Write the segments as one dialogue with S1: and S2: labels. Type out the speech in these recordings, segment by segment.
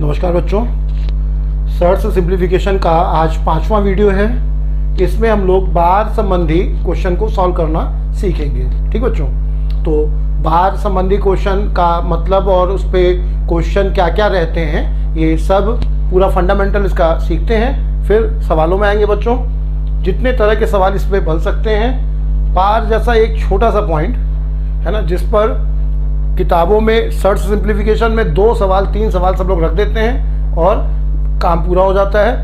S1: नमस्कार बच्चों, search simplification का आज 5वां वीडियो है। इसमें हम लोग बार संबंधी क्वेश्चन को सॉल्व करना सीखेंगे। ठीक बच्चों, तो बार संबंधी क्वेश्चन का मतलब और उस पर क्वेश्चन क्या क्या रहते हैं ये सब पूरा फंडामेंटल इसका सीखते हैं, फिर सवालों में आएंगे। बच्चों जितने तरह के सवाल इस पर बन सकते हैं, बार जैसा एक छोटा सा पॉइंट है ना, जिस पर किताबों में सर्च सिंप्लीफिकेशन में 2 सवाल 3 सवाल सब लोग रख देते हैं और काम पूरा हो जाता है।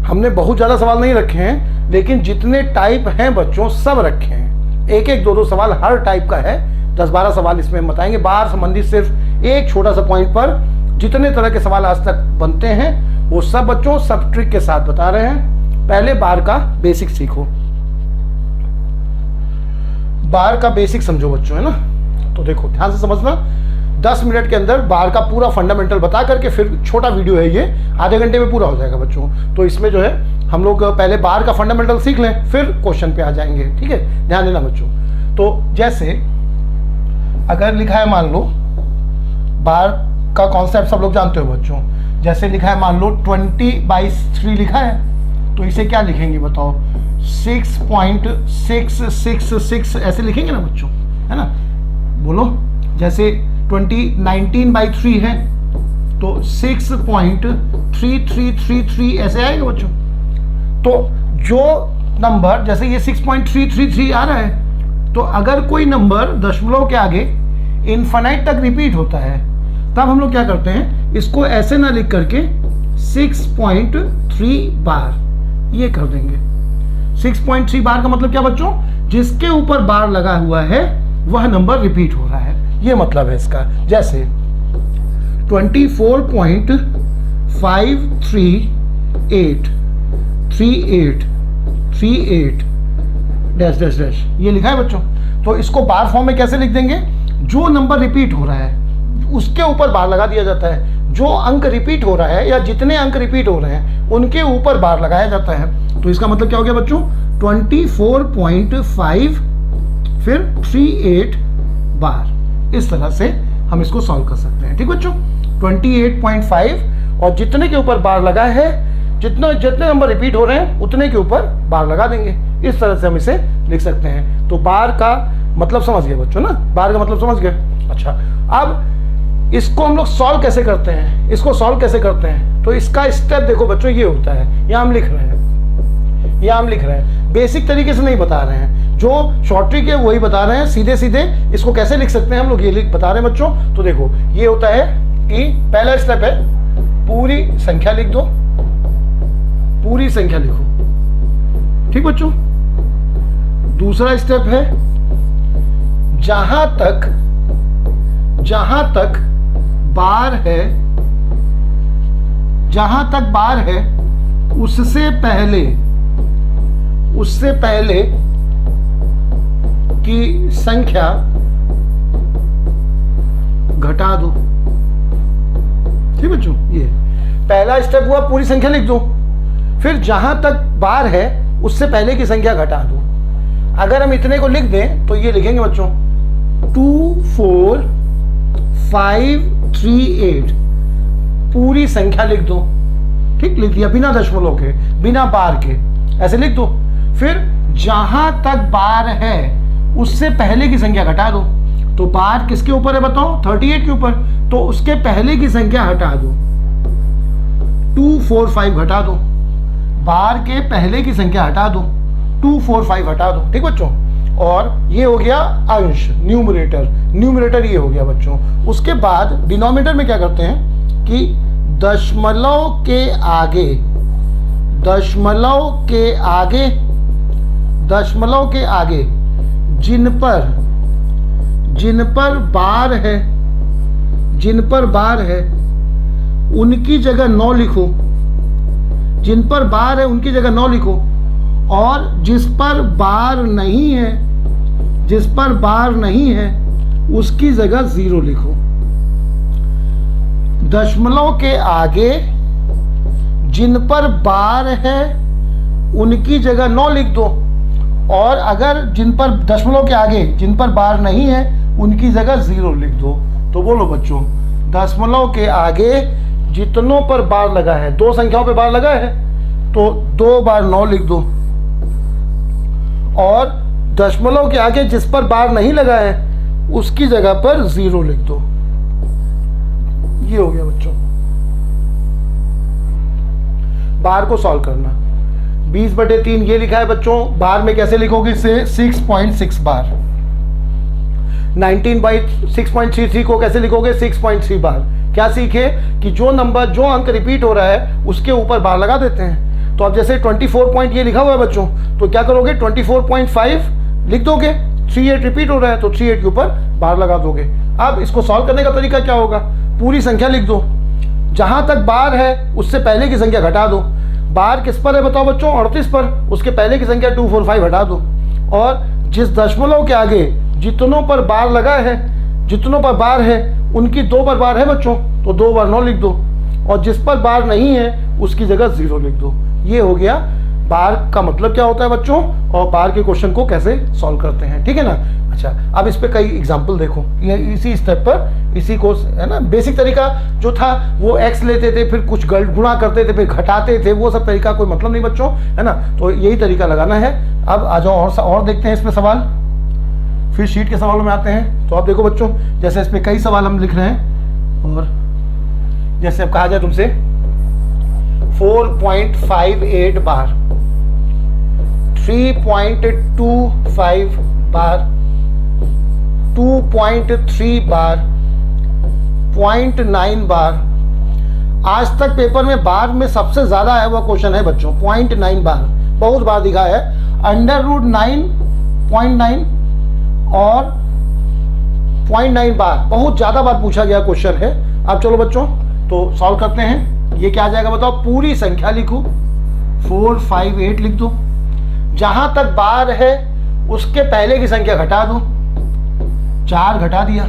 S1: हमने बहुत ज़्यादा सवाल नहीं रखे हैं, लेकिन जितने टाइप हैं बच्चों सब रखे हैं। एक एक 2-2 सवाल हर टाइप का है, 10-12 सवाल इसमें हम बताएंगे। बार संबंधित सिर्फ एक छोटा सा पॉइंट पर जितने तरह के सवाल आज तक बनते हैं वो सब बच्चों सब ट्रिक के साथ बता रहे हैं। पहले बार का बेसिक सीखो, बार का बेसिक समझो बच्चों, है ना। तो देखो ध्यान से समझना, 10 मिनट के अंदर बार का पूरा फंडामेंटल बता करके फिर छोटा वीडियो है ये, आधे घंटे में पूरा हो जाएगा बच्चों। तो इसमें जो है हम लोग पहले बार का फंडामेंटल सीख लें, फिर क्वेश्चन पे आ जाएंगे। ठीक है, ध्यान देना बच्चों। तो जैसे अगर लिखा है, मान लो बार का कॉन्सेप्ट सब लोग जानते हो बच्चों। जैसे लिखा है, मान लो 20/3 लिखा है, तो इसे क्या लिखेंगे बताओ? 6.666 ऐसे लिखेंगे ना बच्चों, है ना। बोलो, जैसे 19/3 है तो 6.3333 ऐसे आएगा बच्चों। तो जो नंबर, जैसे ये 6.333 आ रहा है, तो अगर कोई नंबर दशमलव के आगे इनफाइनाइट तक रिपीट होता है, तब हम लोग क्या करते हैं, इसको ऐसे ना लिख करके 6.3 बार ये कर देंगे। 6.3 बार का मतलब क्या बच्चों? जिसके ऊपर बार लगा हुआ है वह नंबर रिपीट हो रहा है, ये मतलब है इसका। जैसे 24.5383838 डैश डैश डैश ये लिखा है बच्चों। तो इसको बार फॉर्म में कैसे लिख देंगे? जो नंबर रिपीट हो रहा है उसके ऊपर बार लगा दिया जाता है। जो अंक रिपीट हो रहा है या जितने अंक रिपीट हो रहे हैं उनके ऊपर बार लगाया जाता है। तो इसका मतलब क्या हो गया बच्चों? 24.5 फिर 38 बार। इस तरह से हम इसको सॉल्व कर सकते हैं। ठीक बच्चों, 28.5 और जितने के ऊपर बार लगा है, जितने नंबर रिपीट हो रहे हैं उतने के ऊपर बार लगा देंगे। इस तरह से हम इसे लिख सकते हैं। तो बार का मतलब समझ गए बच्चों ना, बार का मतलब समझ गए। अच्छा, अब इसको हम लोग सॉल्व कैसे करते हैं? इसको सॉल्व कैसे करते हैं? तो इसका स्टेप देखो बच्चों, ये होता है। यहाँ हम लिख रहे हैं, बेसिक तरीके से नहीं बता रहे हैं, जो शॉर्ट ट्रिक है वही बता रहे हैं। सीधे सीधे इसको कैसे लिख सकते हैं हम लोग ये बता रहे हैं बच्चों। तो देखो ये होता है कि पहला स्टेप है पूरी संख्या लिख दो, पूरी संख्या लिखो। ठीक बच्चों, दूसरा स्टेप है जहां तक बार है उससे पहले की संख्या घटा दो। ठीक बच्चों, ये पहला स्टेप हुआ, पूरी संख्या लिख दो। फिर जहां तक बार है उससे पहले की संख्या घटा दो। अगर हम इतने को लिख दें तो ये लिखेंगे बच्चों 24538, पूरी संख्या लिख दो। ठीक, लिख दिया, बिना दशमलव के, बिना बार के, ऐसे लिख दो। फिर जहां तक बार है उससे पहले की संख्या घटा दो। तो बार किसके ऊपर है बताओ? 38 के ऊपर। तो उसके पहले की संख्या हटा दो, 245 घटा दो। बार के पहले की संख्या हटा दो, 245 हटा दो। ठीक बच्चों, और ये हो गया अंश, न्यूमरेटर ये हो गया बच्चों। उसके बाद डिनोमिनेटर में क्या करते हैं कि दशमलव के आगे जिन पर बार है उनकी जगह 9 लिखो। जिन पर बार है उनकी जगह 9 लिखो, और जिस पर बार नहीं है उसकी जगह 0 लिखो। दशमलव के आगे जिन पर बार है उनकी जगह 9 लिख दो, और अगर जिन पर दशमलव के आगे जिन पर बार नहीं है उनकी जगह 0 लिख दो। तो बोलो बच्चों, दशमलव के आगे जितनों पर बार लगा है, दो संख्याओं पे बार लगा है तो 2 बार 9 लिख दो, और दशमलव के आगे जिस पर बार नहीं लगा है उसकी जगह पर 0 लिख दो। ये हो गया बच्चों बार को सॉल्व करना। 20/3 ये लिखा है बच्चों, बार में कैसे लिखोगे इसे 6.6 बार। 19/6.33 को कैसे लिखोगे 6.3 बार। क्या सीखे कि जो नंबर, जो अंक रिपीट हो रहा है उसके ऊपर बार लगा देते हैं। तो अब जैसे 24 पॉइंट ये लिखा हुआ है बच्चों, तो क्या करोगे 24.5 लिख दोगे, 38 रिपीट हो रहा है तो 38 के ऊपर बार लगा दोगे। अब इसको सॉल्व करने का तरीका क्या होगा, पूरी संख्या लिख दो, जहां तक बार है उससे पहले की संख्या घटा दो। बार किस पर है बताओ बच्चों 38 पर, उसके पहले की संख्या 245 हटा दो, और जिस दशमलव के आगे जितनों पर बार लगा है, जितनों पर बार है उनकी 2 पर बार है बच्चों तो 2 बार 9 लिख दो, और जिस पर बार नहीं है उसकी जगह 0 लिख दो। ये हो गया बार का मतलब क्या होता है बच्चों, और बार के क्वेश्चन को कैसे सॉल्व करते हैं, ठीक है ना। अच्छा, अब इस पे कई एग्जाम्पल देखो, ये इसी स्टेप पर, इसी को है ना, बेसिक तरीका जो था वो x लेते थे, फिर कुछ गुणा करते थे, फिर घटाते थे, वो सब तरीका कोई मतलब नहीं बच्चों, है ना। तो यही तरीका लगाना है। अब आ जाओ और देखते हैं इसमें सवाल, फिर शीट के सवालों में आते हैं। तो आप देखो बच्चों, जैसे इसमें कई सवाल हम लिख रहे हैं, और जैसे अब कहा जाए तुमसे 4.58 बार, 3.25 बार, 2.3 बार, 0.9 बार। आज तक पेपर में बार में सबसे ज्यादा आया हुआ क्वेश्चन है बच्चों 0.9 बार, बहुत बार दिखा है। √9.9 और 0.9 बार बहुत ज्यादा बार पूछा गया क्वेश्चन है। अब चलो बच्चों तो सॉल्व करते हैं। ये क्या आ जाएगा बताओ, पूरी संख्या लिखो, 458 लिख दो, जहां तक बार है उसके पहले की संख्या घटा दो, 4 घटा दिया,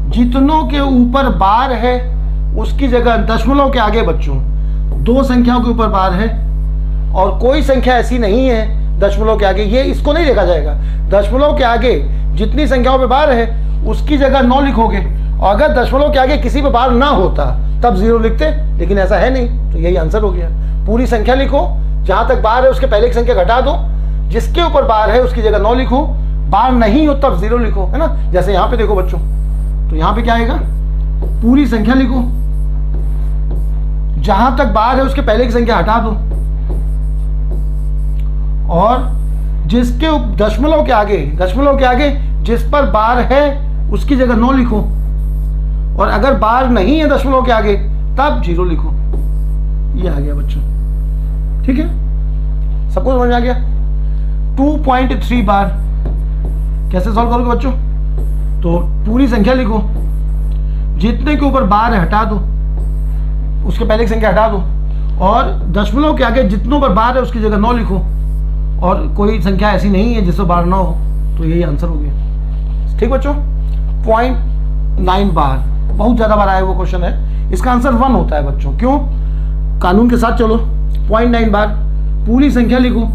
S1: जितनों के ऊपर बार है उसकी जगह दशमलव के आगे बच्चों 2 संख्याओं के ऊपर बार है, और कोई संख्या ऐसी नहीं है दशमलव के आगे, ये इसको नहीं देखा जाएगा। दशमलव के आगे जितनी संख्याओं पे बार है उसकी जगह 9 लिखोगे, और अगर दशमलव के आगे किसी पे बार ना होता तब 0 लिखते, लेकिन ऐसा है नहीं, तो यही आंसर हो गया। पूरी संख्या लिखो, जहां तक बार है उसके पहले की संख्या घटा दो, जिसके ऊपर बार है उसकी जगह 9 लिखो, बार नहीं हो तब 0 लिखो, है ना। जैसे यहाँ पे देखो बच्चों, तो यहाँ पे क्या आएगा, पूरी संख्या लिखो, जहां तक बार है उसके पहले की संख्या हटा दो, और जिसके दशमलव के आगे जिस पर बार है उसकी जगह 9 लिखो, और अगर बार नहीं है दशमलव के आगे तब 0 लिखो। ये आ गया बच्चों, ठीक है, सबको समझ में आ गया। 2.3 बार कैसे सॉल्व करोगे बच्चों, तो पूरी संख्या लिखो, जितने के ऊपर बार है हटा दो, उसके पहले की संख्या हटा दो, और दशमलव के आगे जितनों पर बार है उसकी जगह 9 लिखो, और कोई संख्या ऐसी नहीं है जिससे बार ना हो, तो यही आंसर हो गया। ठीक बच्चों, 0.9 बार बहुत ज्यादा बार आया वो क्वेश्चन है, इसका आंसर 1 होता है बच्चों। क्यों, कानून के साथ चलो, 0.9 बार पूरी संख्या लिखो,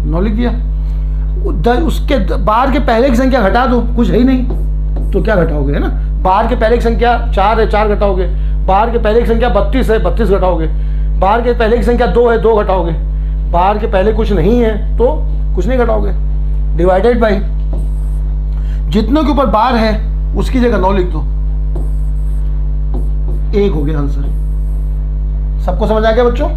S1: 9 लिख दिया, उसके बार के पहले की संख्या घटा दो, कुछ है ही नहीं तो क्या घटाओगे, है ना। बार के पहले की संख्या 4 है, 4 घटाओगे, बार के पहले की संख्या 32 है, 32 घटाओगे, बार के पहले की संख्या 2 है, 2 घटाओगे, बार के पहले कुछ नहीं है तो कुछ नहीं घटाओगे, डिवाइडेड बाई जितनों के ऊपर बार है उसकी जगह 9 लिख दो, 1 हो गया आंसर। सबको समझ आ गया बच्चों।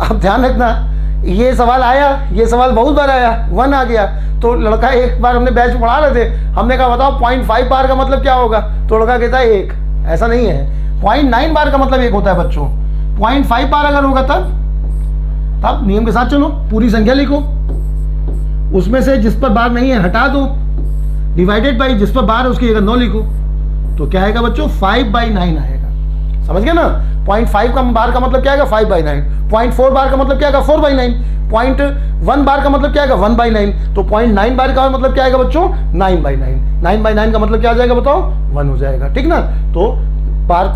S1: अब ध्यान रखना, ये सवाल आया, ये सवाल बहुत बार आया, 1 आ गया, तो लड़का एक बार हमने बैच पढ़ा रहे थे, हमने कहा बताओ 0.5 बार का मतलब क्या होगा, तो लड़का कहता है 1, ऐसा नहीं है। 0.9 बार का मतलब 1 होता है बच्चों, 0.5 बार अगर होगा तब नियम के साथ चलो, पूरी संख्या लिखो, उसमें से जिस पर बार नहीं है हटा दो, डिवाइडेड बाई जिस पर बार है उसकी जगह 9 लिखो, तो क्या आएगा बच्चों 5/9 आएगा। समझ गए ना, 0.5 का बार का मतलब क्या आएगा 5/9, 0.4 बार का मतलब क्या आएगा 4/9, 0.1 बार का मतलब क्या आएगा 1/9, तो 0.9 बार का मतलब क्या आएगा बच्चों 9/9, 9/9 का मतलब क्या आ जाएगा बताओ 1 हो जाएगा, ठीक ना। तो बार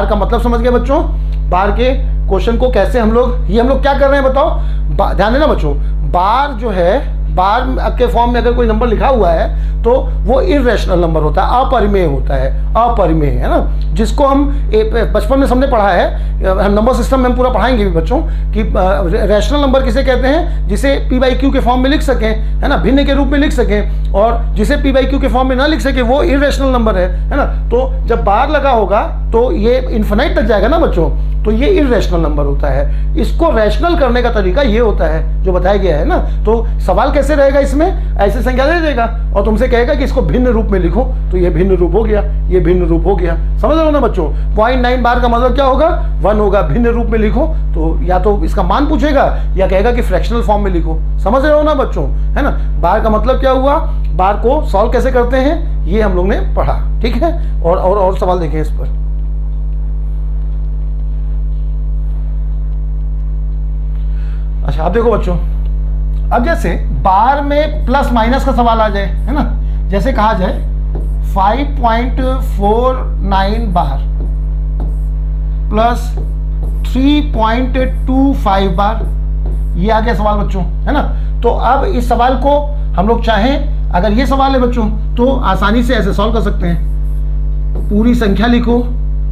S1: का मतलब समझ गए बच्चों। बार के क्वेश्चन को कैसे हम लोग क्या कर रहे हैं बताओ, ध्यान देना बच्चों, बार जो है बार के फॉर्म में अगर कोई नंबर लिखा हुआ है तो वो इरेशनल नंबर होता है, अपरिमेय होता है, अपरिमेय, है ना, जिसको हम बचपन में हमने पढ़ा है, हम नंबर सिस्टम में हम पूरा पढ़ाएंगे भी बच्चों कि रैशनल नंबर किसे कहते हैं, जिसे पी बाई क्यू के फॉर्म में लिख सकें, है ना, भिन्न के रूप में लिख सकें, और जिसे पी बाई क्यू के फॉर्म में ना लिख सके वो इरेशनल नंबर है ना। तो जब बार लगा होगा तो ये इन्फिनाइट तक जाएगा ना बच्चों, तो ये इरेशनल नंबर होता है। इसको रैशनल करने का तरीका ये होता है जो बताया गया है ना। तो सवाल कैसे रहेगा, इसमें ऐसी संख्या दे देगा और तुमसे कहेगा कि इसको भिन्न रूप में लिखो, तो ये भिन्न रूप हो गया, ये भिन्न रूप हो गया। समझ रहे हो ना बच्चों। 0.9 बार का मतलब क्या होगा, 1 होगा, भिन्न रूप में लिखो, तो या तो इसका मान पूछेगा या कहेगा कि फ्रैक्शनल फॉर्म में लिखो। समझ रहे हो ना बच्चों, है ना। बार का मतलब क्या हुआ, बार को सॉल्व कैसे करते हैं ये हम लोग ने पढ़ा, ठीक है। और सवाल देखें इस पर। अच्छा आप देखो बच्चों, अब जैसे बार में प्लस माइनस का सवाल आ जाए, है ना, जैसे कहा जाए 5.49 बार प्लस 3.25 बार, ये आ गया सवाल बच्चों, है ना। तो अब इस सवाल को हम लोग चाहें, अगर ये सवाल है बच्चों तो आसानी से ऐसे सॉल्व कर सकते हैं। पूरी संख्या लिखो,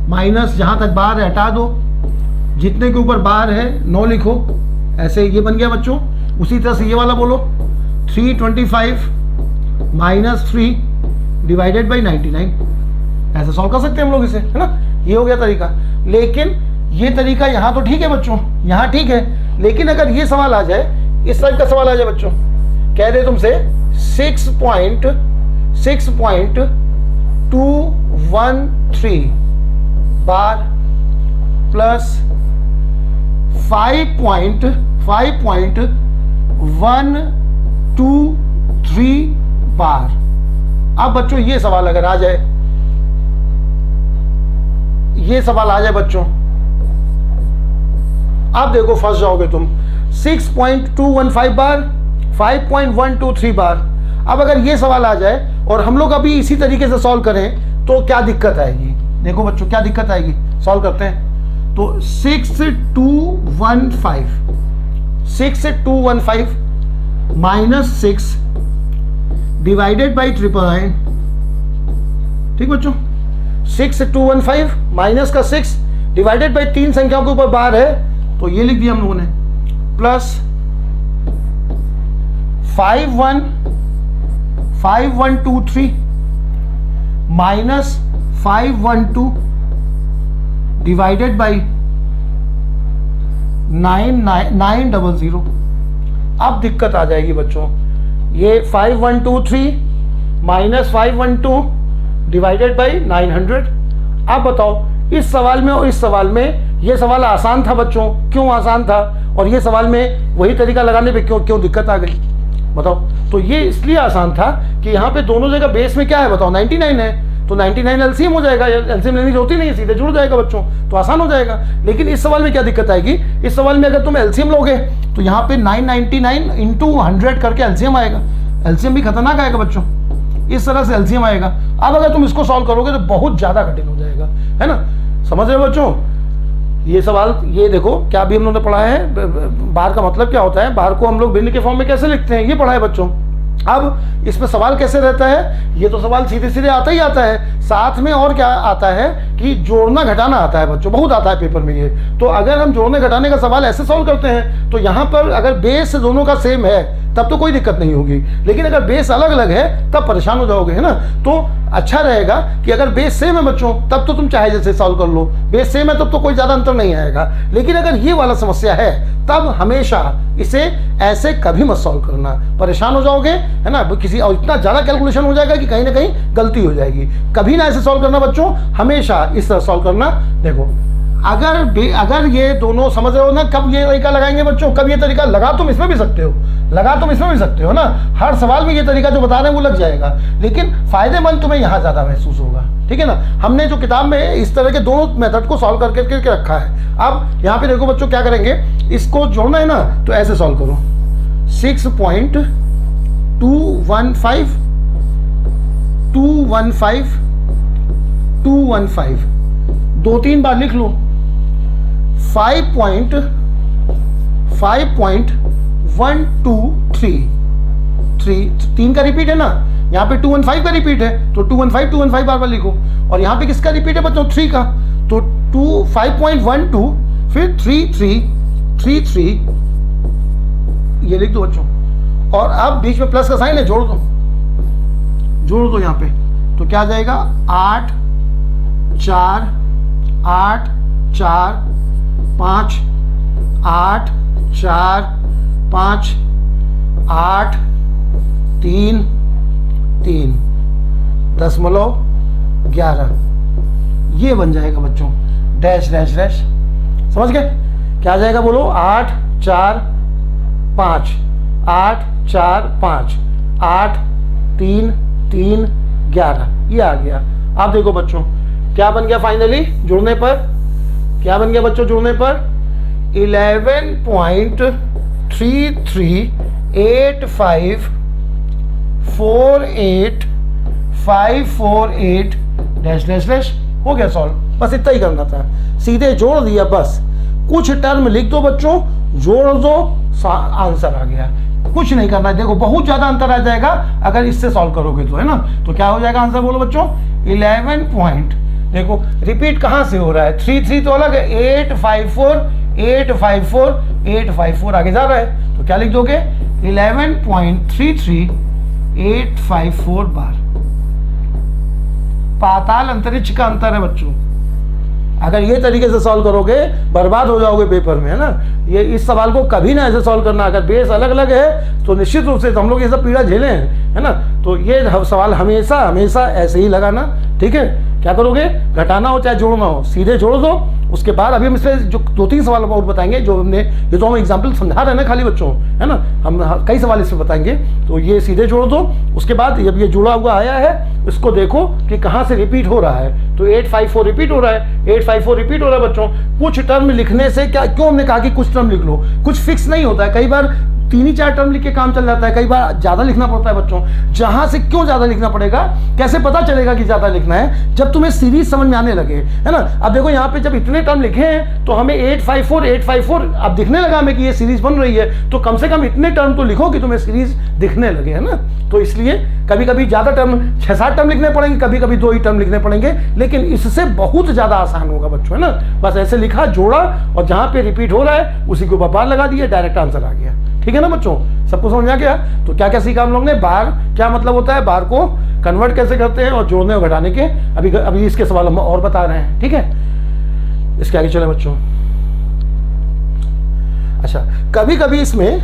S1: माइनस जहां तक बार है हटा दो, जितने के ऊपर बार है 9 लिखो, ऐसे ये बन गया बच्चों। उसी तरह से ये वाला बोलो 325 माइनस 3 डिवाइडेड बाई 99, ऐसे सॉल्व कर सकते हैं हम लोग इसे, है ना। ये हो गया तरीका। लेकिन ये तरीका यहाँ तो ठीक है बच्चों, यहाँ ठीक है, लेकिन अगर ये सवाल आ जाए, इस टाइप का सवाल आ जाए बच्चों, कह दे तुमसे 6.213 बार प्लस 5.123 बार। अब बच्चों ये सवाल अगर आ जाए, ये सवाल आ जाए बच्चों, अब देखो फंस जाओगे तुम। 6.215 बार, 5.123 बार। अब अगर ये सवाल आ जाए और हम लोग अभी इसी तरीके से सॉल्व करें तो क्या दिक्कत आएगी, देखो बच्चों क्या दिक्कत आएगी। सॉल्व करते हैं तो 6215 माइनस 6 डिवाइडेड बाई 999, ठीक बच्चों। 6215 माइनस का 6 डिवाइडेड बाई 3 संख्याओं के ऊपर बार है, तो ये लिख दिया हम लोगों ने, प्लस 5123 माइनस 512 डिवाइडेड बाई 900। अब दिक्कत आ जाएगी बच्चों, ये 5123 माइनस 512 डिवाइडेड बाई 900। अब बताओ इस सवाल में और इस सवाल में, ये सवाल आसान था बच्चों, क्यों आसान था, और ये सवाल में वही तरीका लगाने पे क्यों दिक्कत आ गई बताओ। तो ये इसलिए आसान था कि यहाँ पे दोनों जगह बेस में क्या है बताओ, 99 है, तो 99 एलसीएम हो जाएगा, एलसीएम लेने की जरूरत ही नहीं है, सीधे जुड़ जाएगा बच्चों, तो आसान हो जाएगा। लेकिन इस सवाल में क्या दिक्कत आएगी, इस सवाल में अगर तुम एलसीएम लोगे तो यहाँ पे 999 इंटू 100 करके एलसीएम आएगा। एलसीएम भी खतरनाक आएगा बच्चों, इस तरह से एलसीएम आएगा। अब अगर तुम इसको सॉल्व करोगे तो बहुत ज्यादा कठिन हो जाएगा, है ना। समझ रहे हो बच्चों। ये सवाल, ये देखो क्या भी हम लोगों ने पढ़ा है, बार का मतलब क्या होता है, बार को हम लोग भिन्न के फॉर्म में कैसे लिखते हैं, ये पढ़ा है बच्चों। अब इसमें सवाल कैसे रहता है, ये तो सवाल सीधे सीधे आता ही आता है, साथ में और क्या आता है कि जोड़ना घटाना आता है बच्चों, बहुत आता है पेपर में ये। तो अगर हम जोड़ने घटाने का सवाल ऐसे सॉल्व करते हैं तो यहाँ पर अगर बेस दोनों का सेम है तब तो कोई दिक्कत नहीं होगी, लेकिन अगर बेस अलग अलग है तब परेशान हो जाओगे, है ना। तो अच्छा रहेगा कि अगर बेस सेम है बच्चों तब तो तुम चाहे जैसे सॉल्व कर लो, बेस सेम है तब तो कोई ज़्यादा अंतर नहीं आएगा। लेकिन अगर ये वाला समस्या है तब हमेशा इसे ऐसे कभी मत सॉल्व करना, परेशान हो जाओगे, है ना। किसी और इतना ज़्यादा कैलकुलेशन हो जाएगा कि कहीं ना कहीं गलती हो जाएगी। कभी ना ऐसे सॉल्व करना बच्चों, हमेशा इस तरह सॉल्व करना। देखो अगर ये दोनों समझ रहे हो ना, कब ये तरीका लगाएंगे बच्चों, कब ये तरीका लगा तुम इसमें भी सकते हो, लगा तुम इसमें भी सकते हो ना। हर सवाल में ये तरीका जो बता रहे हैं वो लग जाएगा, लेकिन फायदेमंद तुम्हें यहाँ ज़्यादा महसूस होगा, ठीक है ना। हमने जो किताब में इस तरह के दोनों मेथड को सॉल्व करके रखा है। अब यहाँ पे देखो बच्चों क्या करेंगे, इसको जोड़ना है ना तो ऐसे सॉल्व करो, 6.215 2-3 बार लिख लो। 5.123 3 का रिपीट है ना, यहाँ पे 215 का रिपीट है, तो 215 बार बार लिखो। और यहाँ पे किसका रिपीट है बच्चों? 3 का, तो 5.12 फिर 3333 ये लिख दो बच्चों। और अब बीच में प्लस का साइन है, जोड़ दो यहाँ पे, तो क्या आ जाएगा? 8 4 8 4 5 8 4 5 8 3 3 .11 ये बन जाएगा बच्चों, डैश डैश डैश। समझ गए? क्या आ जाएगा बोलो? 8 4 5 8 4 5 8 3 3 11 ये आ गया। आप देखो बच्चों क्या बन गया फाइनली जुड़ने पर? क्या बन गया बच्चों जुड़ने पर? 11.338548 डैश डैश डैश हो गया सॉल्व। बस इतना ही करना था, सीधे जोड़ दिया बस। कुछ टर्म लिख दो बच्चों, जोड़ दो, आंसर आ गया। कुछ नहीं करना है। देखो बहुत ज्यादा अंतर आ जाएगा अगर इससे सॉल्व करोगे तो, है ना। तो क्या हो जाएगा आंसर बोलो बच्चों? 11 पॉइंट, देखो रिपीट कहाँ से हो रहा है? 3 3 तो अलग है, 854 आगे जा रहा है, तो क्या लिख दोगे? 11.33854 बार। पाताल अंतरिक्ष का अंतर है बच्चों। अगर ये तरीके से सॉल्व करोगे बर्बाद हो जाओगे पेपर में, है ना। ये इस सवाल को कभी ना ऐसे सॉल्व करना। अगर बेस अलग अलग है तो निश्चित रूप से हम लोग ये सब पीड़ा झेले हैं, है ना। तो ये सवाल हमेशा हमेशा ऐसे ही लगाना, ठीक है। क्या करोगे? घटाना हो चाहे जोड़ना हो, सीधे जोड़ दो। उसके बाद अभी हम इसमें जो 2-3 सवाल और बताएंगे, जो हमने ये तो हम एग्जाम्पल समझा रहे हैं ना खाली बच्चों, है ना। हम कई सवाल इसमें बताएंगे, तो ये सीधे जोड़ दो। उसके बाद जब ये जुड़ा हुआ आया है इसको देखो कि कहाँ से रिपीट हो रहा है। तो 854 रिपीट हो रहा है, 854 रिपीट हो रहा है बच्चों। कुछ टर्म लिखने से क्या, क्यों हमने कहा कि कुछ टर्म लिख लो? कुछ फिक्स नहीं होता है, कई बार 3-4 टर्म लिख के काम चल जाता है, कई बार ज्यादा लिखना पड़ता है बच्चों। जहां से क्यों ज्यादा लिखना पड़ेगा, कैसे पता चलेगा कि ज्यादा लिखना है? जब तुम्हें सीरीज समझ में आने लगे, है ना। अब देखो यहाँ पे जब इतने टर्म लिखे हैं तो हमें 854 अब दिखने लगा हमें कि ये सीरीज बन रही है, तो कम से कम इतने टर्म तो लिखो कि तुम्हें सीरीज दिखने लगे, है ना। तो इसलिए कभी कभी ज्यादा टर्म 6-7 टर्म लिखने पड़ेंगे, कभी कभी 2 ही टर्म लिखने पड़ेंगे, लेकिन इससे बहुत ज्यादा आसान होगा बच्चों, है ना। बस ऐसे लिखा, जोड़ा, और जहां पे रिपीट हो रहा है उसी को बार लगा दिया, डायरेक्ट आंसर आ गया। ठीक है ना बच्चों, सबको समझ में आ गया? तो क्या क्या सीखा हम लोग ने? बार क्या मतलब होता है, बार को कन्वर्ट कैसे करते हैं, और जोड़ने और घटाने के अभी इसके सवाल हम और बता रहे हैं, ठीक है। इसके आगे चले बच्चों। अच्छा, कभी कभी इसमें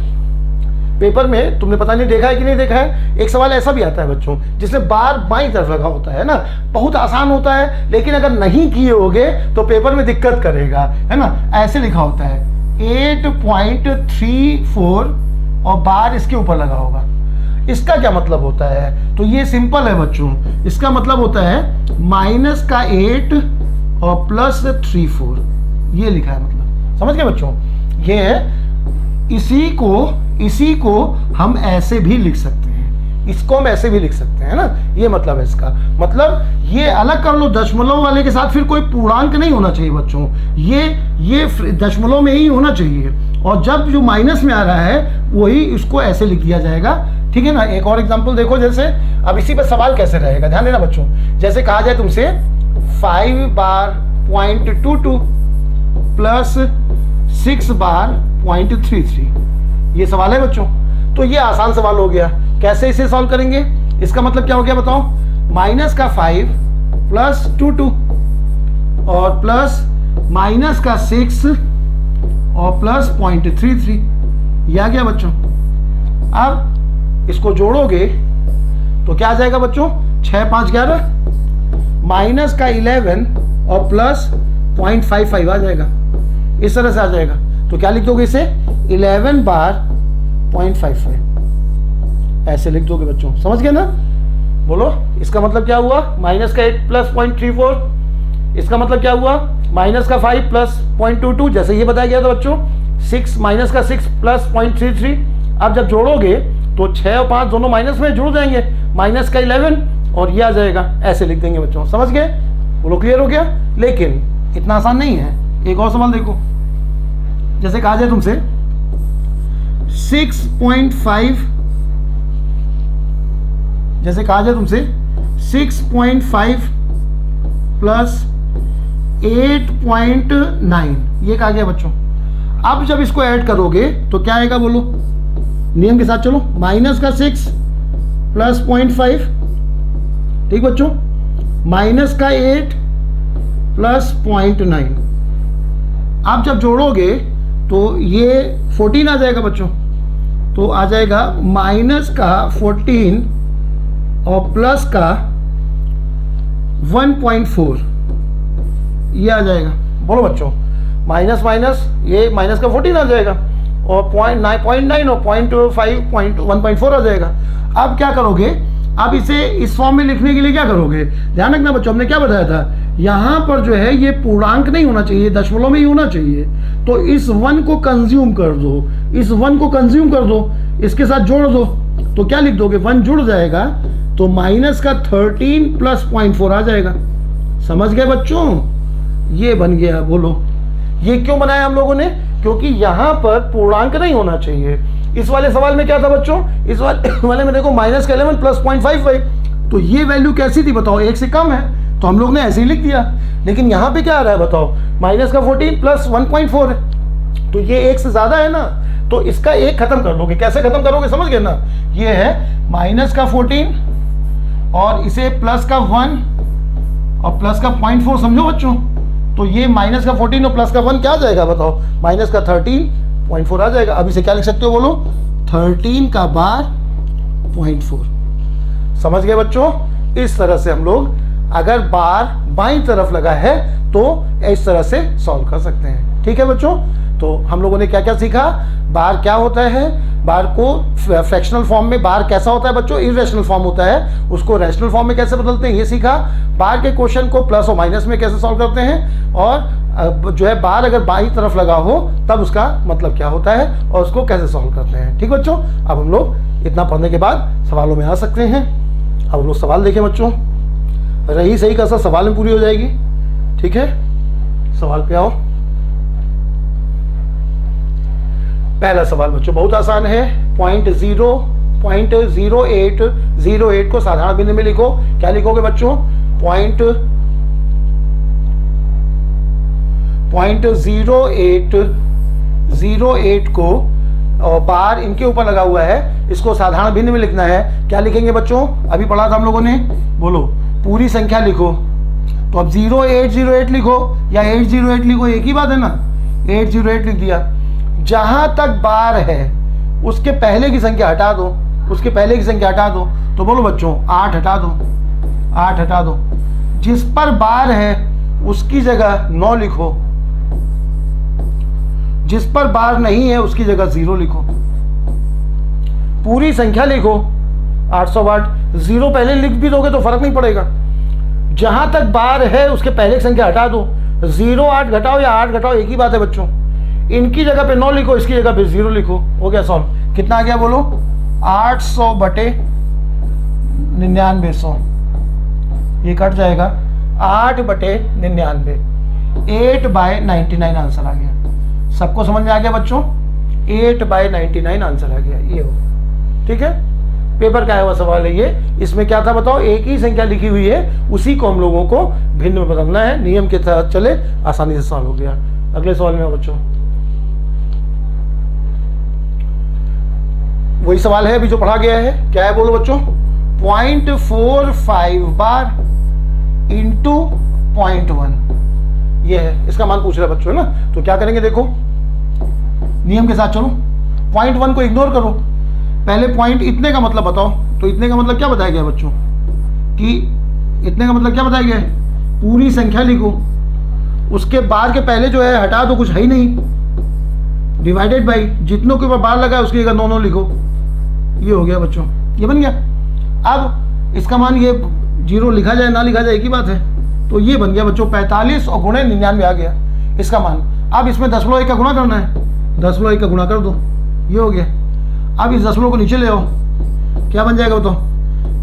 S1: पेपर में तुमने पता नहीं देखा है कि नहीं देखा है, एक सवाल ऐसा भी आता है बच्चों जिसमें बार बाईं तरफ लगा होता है ना। बहुत आसान होता है, लेकिन अगर नहीं किए होगे तो पेपर में दिक्कत करेगा, है ना। ऐसे लिखा होता है 8.34 और बार इसके ऊपर लगा होगा। इसका क्या मतलब होता है? तो ये सिंपल है बच्चों, इसका मतलब होता है माइनस का 8 और प्लस 34, ये लिखा है। मतलब समझ गए बच्चों? ये है, इसी को हम ऐसे भी लिख सकते हैं, इसको हम ऐसे भी लिख सकते हैं, ना। ये मतलब है इसका। मतलब ये अलग कर लो, दशमलव वाले के साथ फिर कोई पूर्णांक नहीं होना चाहिए बच्चों, ये दशमलव में ही होना चाहिए। और जब जो माइनस में आ रहा है वही इसको ऐसे लिख दिया जाएगा, ठीक है ना। एक और एग्जांपल देखो, जैसे अब इसी पर सवाल कैसे रहेगा, ध्यान देना बच्चों। जैसे कहा जाए तुमसे 5 बार 0.22 प्लस 6 बार 0.33, ये सवाल है बच्चों। तो ये आसान सवाल हो गया। कैसे इसे सॉल्व करेंगे? इसका मतलब क्या हो गया बताओ? माइनस का 5 प्लस 22 और प्लस माइनस का 6 और प्लस 0.33, ये आ गया बच्चों। अब इसको जोड़ोगे तो क्या आ जाएगा बच्चों? 6 5 11 माइनस का 11 और प्लस 0.55 आ जाएगा, इस तरह से आ जाएगा। तो क्या लिख दोगे इसे? 11 बार 0.55 ऐसे लिख दोगे बच्चों। समझ गए ना? बोलो, इसका मतलब क्या हुआ? माइनस का 8 प्लस 0.34, इसका मतलब क्या हुआ? माइनस का 5 प्लस 0.22, जैसे ये बताया गया था बच्चों। 6 माइनस का 6 प्लस 0.33। अब जब जोड़ोगे तो 6 और 5 दोनों माइनस में जुड़ जाएंगे, माइनस का 11 और ये आ जाएगा, ऐसे लिख देंगे बच्चों। समझ गए? बोलो, क्लियर हो गया? लेकिन इतना आसान नहीं है। एक और सवाल देखो, जैसे कहा जाए तुमसे 6.5 जैसे कहा जाए तुमसे 6.5 प्लस 8.9, ये कहा गया बच्चों। अब जब इसको ऐड करोगे तो क्या आएगा बोलो, नियम के साथ चलो। माइनस का 6 प्लस 0.5, ठीक बच्चों, माइनस का 8 प्लस 0.9। आप जब जोड़ोगे तो ये 14 आ जाएगा बच्चों। तो आ जाएगा माइनस का 14 और प्लस का 1.4, ये आ जाएगा। बोलो बच्चों, माइनस माइनस ये माइनस का 14 आ जाएगा और 0.9 और 0.5 1.4 आ जाएगा। अब क्या करोगे, अब इसे इस फॉर्म में लिखने के लिए क्या करोगे, ध्यान रखना बच्चों, हमने क्या बताया था, यहाँ पर जो है ये पूर्णांक नहीं होना चाहिए, दशमलव में ही होना चाहिए। तो इस 1 को कंज्यूम कर दो, इस 1 को कंज्यूम कर दो, इसके साथ जोड़ दो, तो क्या लिख दोगे, 1 जुड़ जाएगा, तो माइनस का 13 प्लस 0.4 आ जाएगा। समझ गए बच्चों, ये बन गया। बोलो, ये क्यों बनाया हम लोगों ने, क्योंकि यहाँ पर पूर्णांक नहीं होना चाहिए। इस वाले सवाल में क्या था बच्चों, इस वाले में देखो माइनस का 11 प्लस 0.55, तो ये वैल्यू कैसी थी बताओ, 1 से कम है, तो हम लोग ने ऐसे ही लिख दिया। लेकिन यहाँ पे क्या आ रहा है बताओ, माइनस का 14 प्लस 1.4 है, तो ये 1 से ज़्यादा है ना, तो इसका 1 खत्म कर दोगे। कैसे खत्म करोगे समझ गए ना, ये है माइनस का 14 और इसे प्लस का 1 और प्लस का 0.4, समझो बच्चों। तो ये माइनस का 14 और प्लस का 1 क्या आ जाएगा बताओ, माइनस का 13.4 आ जाएगा। अब इसे क्या लिख सकते हो बोलो, 13 का बार 0.4। समझ गए बच्चों, इस तरह से हम लोग अगर बार बाईं तरफ लगा है तो इस तरह से सॉल्व कर सकते हैं। ठीक है बच्चों, तो हम लोगों ने क्या क्या सीखा, बार क्या होता है, बार को फ्रैक्शनल फॉर्म में बार कैसा होता है बच्चों, इरेशनल फॉर्म होता है, उसको रैशनल फॉर्म में कैसे बदलते हैं ये सीखा, बार के क्वेश्चन को प्लस और माइनस में कैसे सॉल्व करते हैं, और जो है बार अगर बाईं तरफ लगा हो तब उसका मतलब क्या होता है और उसको कैसे सॉल्व करते हैं। ठीक बच्चों, अब हम लोग इतना पढ़ने के बाद सवालों में आ सकते हैं। अब हम लोग सवाल देखें बच्चों, रही सही का सब सवाल में पूरी हो जाएगी। ठीक है, सवाल पे आओ। पहला सवाल बच्चों बहुत आसान है, 0.08 को साधारण बिंदु में लिखो। क्या लिखोगे बच्चों, 0.08 को और बार इनके ऊपर लगा हुआ है, इसको साधारण भिन्न में लिखना है। क्या लिखेंगे बच्चों, अभी पढ़ा था हम लोगों ने, बोलो, पूरी संख्या लिखो। तो अब 0808 लिखो या 808 लिखो, एक ही बात है ना, 808 लिख दिया। जहां तक बार है उसके पहले की संख्या हटा दो, उसके पहले की संख्या हटा दो, तो बोलो बच्चों 8 हटा दो, 8 हटा दो। जिस पर बार है उसकी जगह 9 लिखो, जिस पर बार नहीं है उसकी जगह 0 लिखो। पूरी संख्या लिखो 808, 0 पहले लिख भी दोगे तो फर्क नहीं पड़ेगा। जहां तक बार है उसके पहले की संख्या हटा दो, 0 8 घटाओ या 8 घटाओ एक ही बात है बच्चों। इनकी जगह पे 9 लिखो, इसकी जगह पे 0 लिखो, हो गया सॉल्व। कितना आ गया बोलो, 800 बटे 9900, ये कट जाएगा 8 बटे 99, 8/99 आंसर आ गया। सबको समझ में आ गया बच्चों, 8/99 आंसर आ गया, ये हो। ठीक है, पेपर का आया हुआ सवाल है ये। इसमें क्या था बताओ, एक ही संख्या लिखी हुई है, उसी को हम लोगों को भिन्न में बदलना है, नियम के तहत चले, आसानी से सॉल्व हो गया। अगले सवाल में बच्चों वही सवाल है अभी जो पढ़ा गया है। क्या है बोलो बच्चों, 0.45 बार इंटू 0.1, ये है, इसका मान पूछ रहा है बच्चों, है ना। तो क्या करेंगे देखो, नियम के साथ चलो, 0.1 को इग्नोर करो, पहले पॉइंट इतने का मतलब बताओ। तो इतने का मतलब क्या बताया गया बच्चों, कि इतने का मतलब क्या बताया गया है, पूरी संख्या लिखो, उसके बार के पहले जो है हटा दो, कुछ है ही नहीं, डिवाइडेड बाई जितनों के ऊपर बार लगा है उसकी जगह 9 लिखो, ये हो गया बच्चों, ये बन गया। अब इसका मान ये 0 लिखा जाए ना लिखा जाए एक ही बात है, तो ये बन गया बच्चों 45 और गुणे 99 आ गया इसका मान। अब इसमें 0.1 का गुणा करना है, 0.1 का गुणा कर दो, ये हो गया। अब इस 0 को नीचे ले आओ, क्या बन जाएगा बताओ,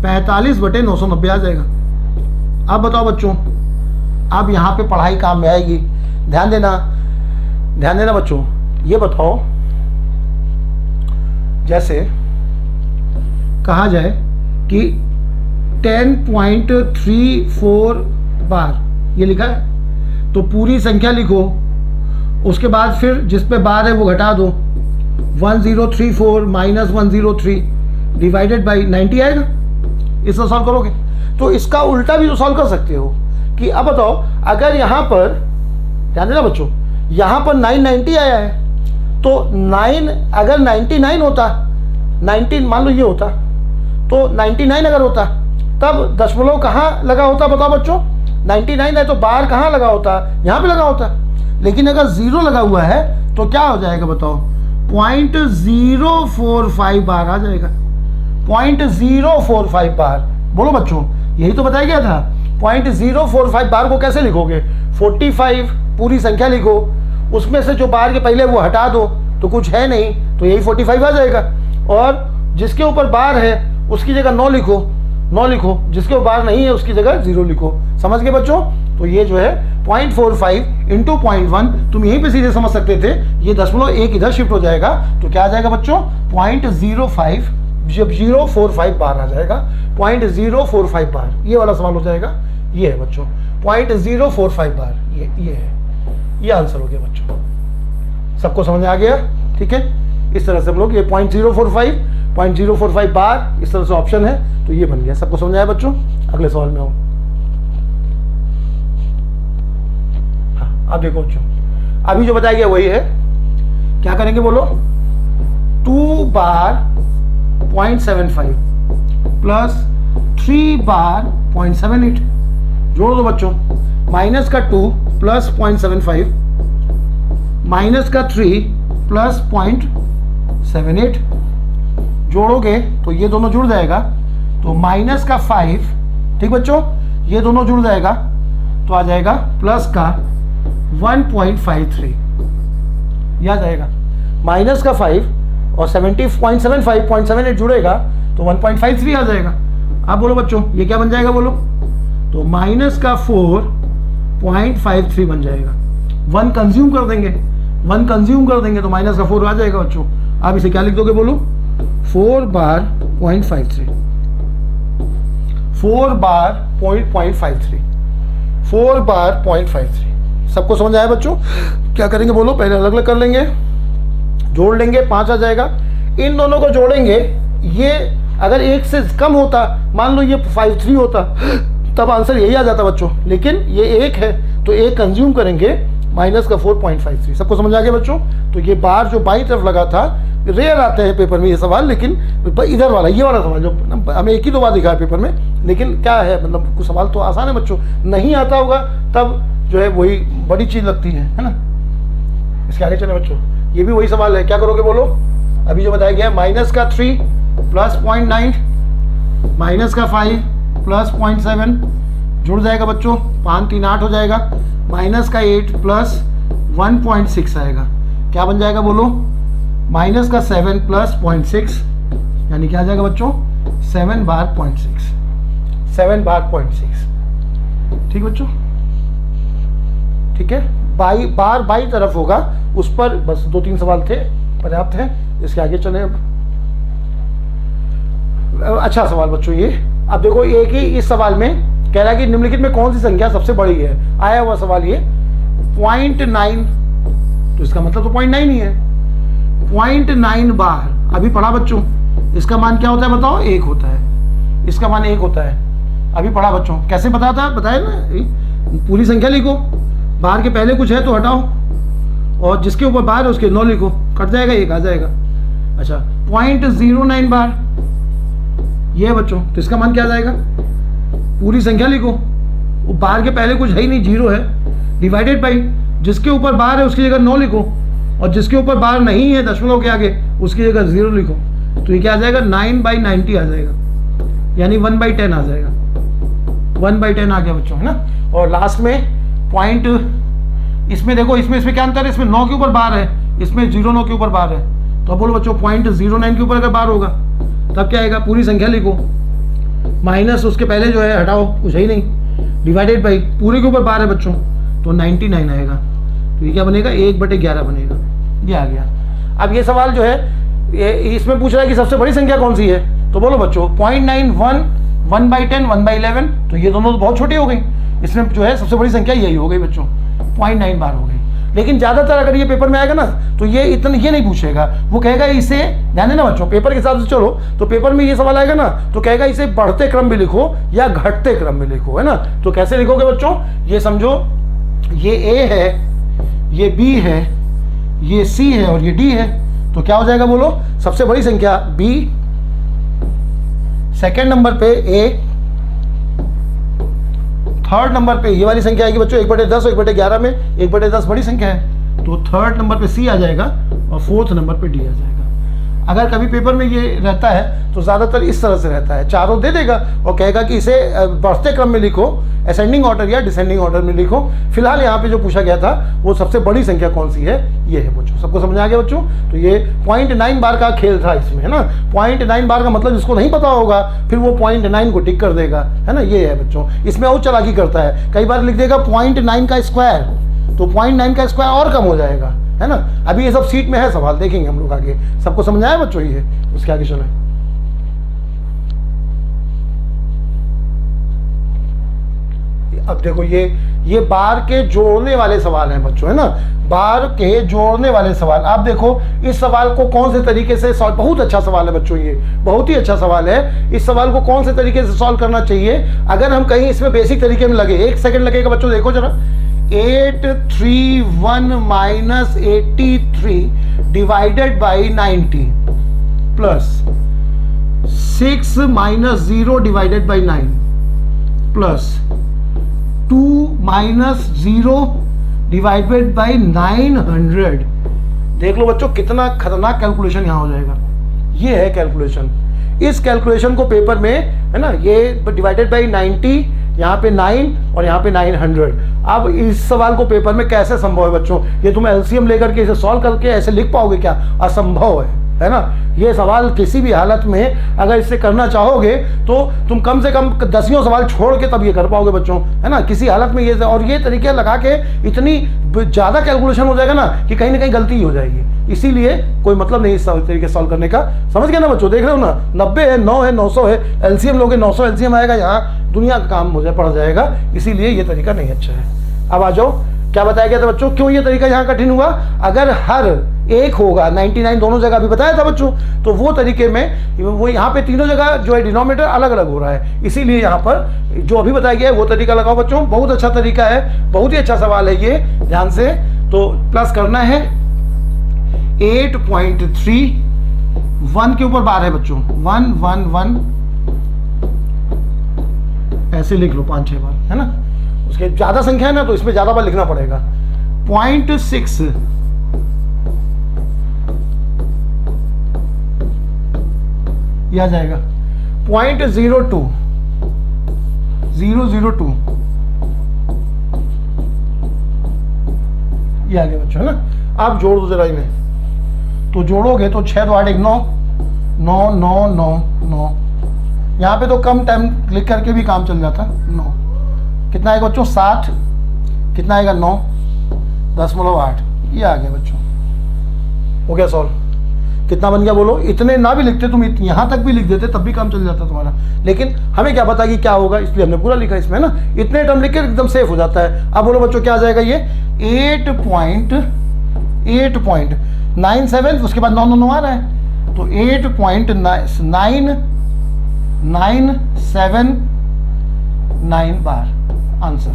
S1: 45 बटे 990 आ जाएगा। अब बताओ बच्चों, अब यहाँ पे पढ़ाई काम में आएगी, ध्यान देना, ध्यान देना बच्चों। ये बताओ, जैसे कहा जाए कि 10.34 बार ये लिखा है। तो पूरी संख्या लिखो, उसके बाद फिर जिस पे बार है वो घटा दो, 1034 माइनस 103 डिवाइडेड बाई 90 आएगा। इसको सॉल्व करोगे तो इसका उल्टा भी तो सॉल्व कर सकते हो कि अब बताओ, अगर यहाँ पर ध्यान देना बच्चों, यहाँ पर 990 आया है तो 9 अगर 99 होता, 19 मान लो ये होता, तो 99 अगर होता तब दशमलव कहाँ लगा होता बताओ बच्चों, 99 है तो बार कहाँ लगा होता, यहाँ पे लगा होता। लेकिन अगर 0 लगा हुआ है तो क्या हो जाएगा बताओ, 0.045 बार आ जाएगा, 0.045 बार। बोलो बच्चों, यही तो बताया गया था। 0.045 बार को कैसे लिखोगे, 45 पूरी संख्या लिखो, उसमें से जो बार के पहले वो हटा दो तो कुछ है नहीं, तो यही 45 आ जाएगा। और जिसके ऊपर बार है उसकी जगह 9 लिखो, 9 लिखो, जिसके ऊपर बार नहीं है उसकी जगह 0 लिखो। समझ गए बच्चों? तो ये जो है 0.45 इंटू 0.1, तुम यहीं पे सीधे समझ सकते थे, ये दशमलव एक इधर शिफ्ट हो जाएगा तो क्या आ जाएगा बच्चों, 0.05, जब 045 बार आ जाएगा, 0.045 बार, ये वाला सवाल हो जाएगा। ये है बच्चों 0.045 बार, ये है, ये आंसर हो गया बच्चों। सबको समझ में आ गया? ठीक है, इस तरह से हम लोग ये 0.045 बार, इस तरह से ऑप्शन है, तो ये बन गया। सबको समझ आया बच्चों? अगले सवाल में आओ। हाँ, अब देखो बच्चों, अभी जो बताया गया वही है। क्या करेंगे बोलो, 2 बार 0.75 प्लस 3 बार 0.78, जोड़ दो बच्चों। माइनस का 2 प्लस 0.75 माइनस का 3 प्लस 0.78, जोड़ोगे तो ये दोनों जुड़ जाएगा, तो माइनस का 5, ठीक बच्चों, ये दोनों जुड़ जाएगा तो आ जाएगा प्लस का 1.53, यह आ जाएगा। माइनस का 5 और 0.78 जुड़ेगा तो 1.53 आ जाएगा। अब बोलो बच्चों, ये क्या बन जाएगा बोलो, तो माइनस का 4.53 बन जाएगा। 1 कंज्यूम कर देंगे, 1 कंज्यूम कर देंगे तो माइनस का 4 आ जाएगा बच्चों। आप इसे क्या लिख दोगे बोलो, 4 बार 0.53, 4 बार 0.53, 4 बार 0.53। सबको समझ आया बच्चों? क्या करेंगे बोलो, पहले अलग अलग कर लेंगे, जोड़ लेंगे, 5 आ जाएगा। इन दोनों को जोड़ेंगे, ये अगर 1 से कम होता, मान लो ये 53 होता, तब आंसर यही आ जाता बच्चों। लेकिन ये 1 है तो 1 कंज्यूम करेंगे, माइनस का 4.53। सबको समझ आ गया बच्चों? तो ये बार जो बाई तरफ लगा था, रेयर आते हैं पेपर में ये सवाल, लेकिन इधर वाला, ये वाला सवाल जो हमें एक ही 2 बार दिखा है पेपर में, लेकिन क्या है मतलब कुछ सवाल तो आसान है बच्चों, नहीं आता होगा तब जो है वही बड़ी चीज़ लगती है ना। इसके आगे चले बच्चों, ये भी वही सवाल है। क्या करोगे बोलो, अभी जो बताया गया, माइनस का 3 प्लस 0.9 माइनस का 5 प्लस 0.7 जुड़ जाएगा बच्चों, 5 3 8 हो जाएगा। माइनस का 8 प्लस 1.6 आएगा, क्या बन जाएगा बोलो, माइनस का 7 प्लस 0.6, यानी क्या आ जाएगा बच्चों, 7 बार 0.6, 7 बार 0.6। ठीक बच्चों? ठीक है, बार बाई तरफ होगा, उस पर बस 2-3 सवाल थे, पर्याप्त है। इसके आगे चले अब। अच्छा सवाल बच्चों ये, अब देखो एक ही इस सवाल में कह रहा है कि निम्नलिखित में कौन सी संख्या सबसे बड़ी है। आया हुआ सवाल ये 0.9, तो इसका मतलब तो 0.9 ही है। 0.9 बार अभी पढ़ा बच्चों, इसका मान क्या होता है बताओ, 1 होता है, इसका मान 1 होता है। अभी पढ़ा बच्चों, कैसे बताया ना, पूरी संख्या लिखो, बार के पहले कुछ है तो हटाओ, और जिसके ऊपर बार है उसके 9 लिखो, कट जाएगा, 1 आ जाएगा। अच्छा 0.09 बार ये है बच्चों, तो इसका मान क्या आ जाएगा, पूरी संख्या लिखो, वो बार के पहले कुछ है ही नहीं, 0 है, डिवाइडेड बाई जिसके ऊपर बार है उसकी जगह 9 लिखो, और जिसके ऊपर बार नहीं है दशमलव के आगे उसकी जगह 0 लिखो, तो ये क्या आ जाएगा, 9/90 आ जाएगा, यानी 1/10 आ जाएगा। 1/10 आ गया बच्चों, है ना। और लास्ट में पॉइंट, इसमें देखो, इसमें क्या अंतर है, इसमें 9 के ऊपर बार है, इसमें 0 के ऊपर बार है, तो अब बोलो बच्चों 0.09 के ऊपर अगर बार होगा तब क्या आएगा, पूरी संख्या लिखो, माइनस उसके पहले जो है हटाओ, कुछ है ही नहीं, डिवाइडेड बाई पूरे के ऊपर बार है बच्चों, तो 99 आएगा, तो ये क्या बनेगा, 1/11 बनेगा। ये आ गया। अब ये सवाल जो है, ये इसमें पूछ रहा है कि सबसे बड़ी संख्या कौन सी है, तो बोलो बच्चों 0.91 1/10, 1/11, तो ये दोनों तो बहुत छोटी हो गई। इसमें जो है सबसे बड़ी संख्या यही हो गई बच्चों, 0.9 बार हो गई। लेकिन ज़्यादातर अगर ये पेपर में आएगा ना तो ये इतना ये नहीं पूछेगा, वो कहेगा इसे, ध्यान देना बच्चों, पेपर के हिसाब से चलो तो पेपर में ये सवाल आएगा ना तो कहेगा इसे बढ़ते क्रम में लिखो या घटते क्रम में लिखो, है ना। तो कैसे लिखोगे बच्चों, ये समझो ये ए है, ये बी है, ये सी है और ये डी है, तो क्या हो जाएगा बोलो, सबसे बड़ी संख्या बी, सेकेंड नंबर पे ए, थर्ड नंबर पे ये वाली संख्या आएगी बच्चों 1/10 और 1/11 में 1/10 बड़ी संख्या है, तो थर्ड नंबर पे सी आ जाएगा और फोर्थ नंबर पे डी आ जाएगा। अगर कभी पेपर में ये रहता है तो ज़्यादातर इस तरह से रहता है, चारों दे देगा और कहेगा कि इसे बढ़ते क्रम में लिखो, असेंडिंग ऑर्डर या डिसेंडिंग ऑर्डर में लिखो। फिलहाल यहाँ पे जो पूछा गया था वो सबसे बड़ी संख्या कौन सी है, ये है बच्चों। सबको समझ आ गया बच्चों। तो ये 0.9 बार का खेल था इसमें, है ना। 0.9 बार का मतलब जिसको नहीं पता होगा फिर वो 0.9 को टिक कर देगा, है ना। ये है बच्चों, इसमें और चालाकी करता है, कई बार लिख देगा 0.9 का स्क्वायर, तो 0.9 का स्क्वायर और कम हो जाएगा, है ना। अभी ये सब सीट में है सवाल, देखेंगे हम लोग आगे। सबको समझ आया बच्चों, ये उसके आगे चलें। अब देखो ये बार के जोड़ने वाले सवाल हैं बच्चों, है ना। बार के जोड़ने वाले सवाल, आप देखो इस सवाल को कौन से तरीके से सॉल्व, बहुत अच्छा सवाल है बच्चों, ये बहुत ही अच्छा सवाल है। इस सवाल को कौन से तरीके से सॉल्व करना चाहिए, अगर हम कहीं इसमें बेसिक तरीके में लगे, 1 सेकंड लगेगा बच्चों, देखो जरा। 831 - 83 divided by 90 plus 6 - 0 divided by 9 plus 2 - 0 divided by 900। देख लो बच्चों कितना खतरनाक कैलकुलेशन यहां हो जाएगा। ये है कैलकुलेशन, इस कैलकुलेशन को पेपर में, है ना, ये डिवाइडेड बाई 90, यहाँ पे 9 और यहाँ पे 900। अब इस सवाल को पेपर में कैसे संभव है बच्चों, ये तुम एलसीएम लेकर के इसे सॉल्व करके ऐसे लिख पाओगे क्या, असंभव है ना। ये सवाल किसी भी हालत में अगर इससे करना चाहोगे तो तुम कम से कम 10 सवाल छोड़ के तब ये कर पाओगे बच्चों, है ना। किसी हालत में ये, और ये तरीके लगा के इतनी ज़्यादा कैलकुलेशन हो जाएगा ना कि कहीं ना कहीं गलती हो जाएगी, इसीलिए कोई मतलब नहीं इस तरीके सॉल्व करने का। समझ गए ना बच्चों, देख रहे हो ना, 90 है, 9 है, 900 है, एलसीएम लोगे 900 एलसीएम आएगा, यहाँ दुनिया का काम मुझे पड़ जाएगा, इसीलिए ये तरीका नहीं अच्छा है। अब आ जाओ, क्या बताया गया था बच्चों, क्यों ये तरीका यहाँ कठिन हुआ, अगर हर एक होगा 99 दोनों जगह अभी बताया था बच्चों, तो वो तरीके में वो यहाँ पे तीनों जगह जो है डिनोमिनेटर अलग अलग हो रहा है, इसीलिए यहाँ पर जो अभी बताया गया है वो तरीका लगाओ बच्चों। बहुत अच्छा तरीका है, बहुत ही अच्छा सवाल है ये, ध्यान से। तो प्लस करना है 8.3, 1 के ऊपर बार है बच्चों, 1 1 1 ऐसे लिख लो 5-6 बार, है ना। उसके ज्यादा संख्या है ना तो इसमें ज्यादा बार लिखना पड़ेगा। 0.6 ये आ जाएगा। 0.02 002 ये आ गया बच्चों, है ना। आप जोड़ दो जरा इन्हें, तो जोड़ोगे तो 6 2 8 1 9 9 9 9 9। यहाँ पे तो कम टाइम क्लिक करके भी काम चल जाता। 9 कितना आएगा बच्चों, 60 कितना आएगा 9.8 ये आ गया बच्चों। हो गया सॉल्व। कितना बन गया बोलो, इतने ना भी लिखते तुम, यहाँ तक भी लिख देते तब भी काम चल जाता तुम्हारा, लेकिन हमें क्या पता कि क्या होगा, इसलिए हमने पूरा लिखा इसमें ना। इतने टर्म लिख के एकदम सेफ हो जाता है। अब बोलो बच्चों क्या आ जाएगा, ये 8.97, उसके बाद 9 9 9 आ रहा है, तो 8.979 बार आंसर।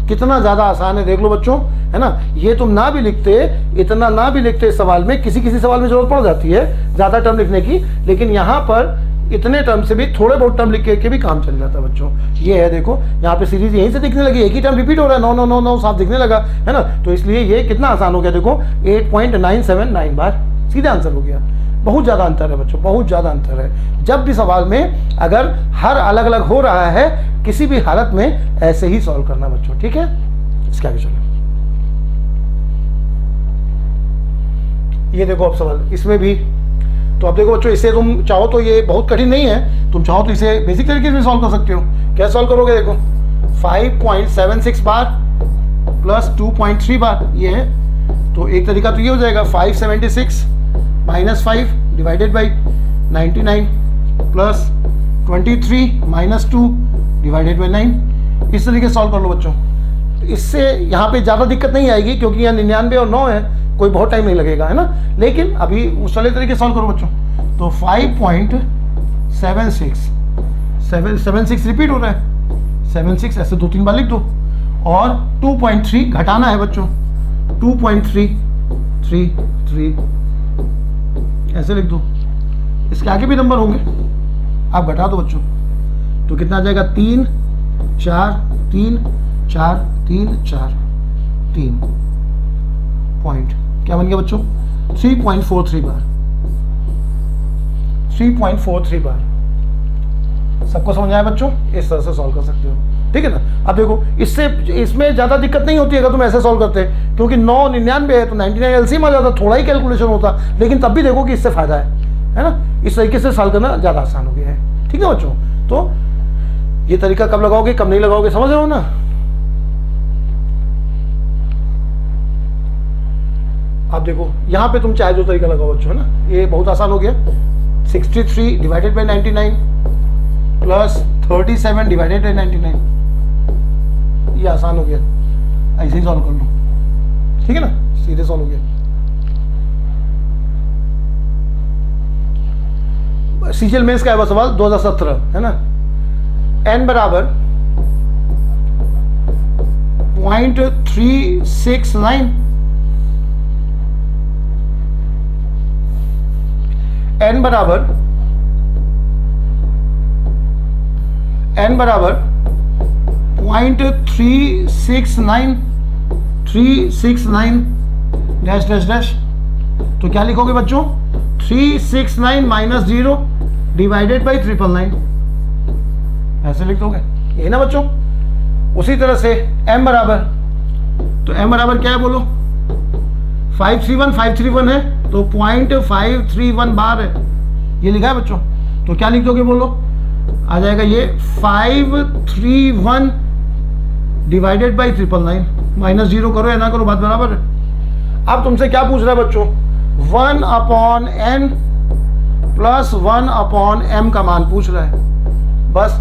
S1: कितना ज्यादा आसान है, देख लो बच्चों, है ना। ये तुम ना भी लिखते, इतना ना भी लिखते इस सवाल में, किसी किसी सवाल में जरूरत पड़ जाती है ज्यादा टर्म लिखने की, लेकिन यहाँ पर इतने टर्म से भी थोड़े बहुत टर्म लिख के भी काम चल जाता है बच्चों। ये है देखो, यहाँ पे सीरीज यहीं से दिखने लगी, एक ही टर्म रिपीट हो रहा है, 9 9 9 9 साफ दिखने लगा, है ना। तो इसलिए ये कितना आसान हो गया, देखो 8.979 बार सीधा आंसर हो गया। बहुत ज़्यादा अंतर है बच्चों, बहुत ज़्यादा अंतर है। जब भी सवाल में अगर हर अलग अलग हो रहा है किसी भी हालत में, ऐसे ही सॉल्व करना बच्चों, ठीक है। इसके आगे चलो, ये देखो अब सवाल इसमें भी, तो अब देखो बच्चों, इसे तुम चाहो तो ये बहुत कठिन नहीं है, तुम चाहो तो इसे बेसिक तरीके से सॉल्व कर सकते हो। क्या सॉल्व करोगे, देखो 5.76 बार प्लस 2.3 बार ये है, तो एक तरीका तो ये हो जाएगा 576 - 5 divided by 99 plus 23 minus 2 divided by 9। इस तरीके से सॉल्व कर लो बच्चों। इससे यहाँ पे ज़्यादा दिक्कत नहीं आएगी क्योंकि यहाँ 99 और 9 है, कोई बहुत टाइम नहीं लगेगा, है ना। लेकिन अभी उस वाले तरीके सॉल्व करो बच्चों। तो 5.76 रिपीट हो रहा है, 76 ऐसे 2-3 बार लिख दो, और 2.3 घटाना है बच्चों, 2.333 ऐसे लिख दो। इसके आगे भी नंबर होंगे, आप घटा दो बच्चों। तो कितना आ जाएगा, 3 4 3 4 3 4 3 पॉइंट क्या बन गया बच्चों, 3.43 बार, 3.43 बार। सबको समझ आया बच्चों? इस तरह से सॉल्व कर सकते हो, ठीक है ना। अब देखो इसमें ज़्यादा दिक्कत नहीं होती अगर तुम ऐसे सॉल्व करते, क्योंकि 9 99 है तो 99 एलसीएम आ जाता, थोड़ा ही कैलकुलेशन होता, लेकिन तब भी देखो कि इससे फायदा है ना। इस तरीके से सॉल्व करना ज़्यादा आसान हो गया है, ठीक है बच्चों। तो ये तरीका कब लगाओगे कब नहीं लगाओगे, समझ रहे हो ना। आप देखो यहाँ पे तुम चाहे जो तरीका लगाओ बच्चों, है ना, ये बहुत आसान हो गया। 63 divided by 99 plus 37 divided by 99, ये आसान हो गया। ऐसे ही सॉल्व कर लो, ठीक है ना, सीधे सॉल्व हो गया। सीजीएल मेंस का है सवाल 2017, है ना। n बराबर 0.369, n बराबर 0.369 डैश डैश डैश। तो क्या लिखोगे बच्चों, 369 माइनस 0 डिवाइडेड बाई 999, ऐसे लिख दोगे, यही ना बच्चों। उसी तरह से m बराबर, तो m बराबर क्या है बोलो, 531 है, तो 0.531 बार है, ये लिखा है बच्चों। तो क्या लिख दोगे बोलो, आ जाएगा ये 531 डिवाइडेड बाई 999, माइनस 0 करो या ना करो बात बराबर है। अब तुमसे क्या पूछ रहा है बच्चों, 1/n प्लस 1/m का मान पूछ रहा है। बस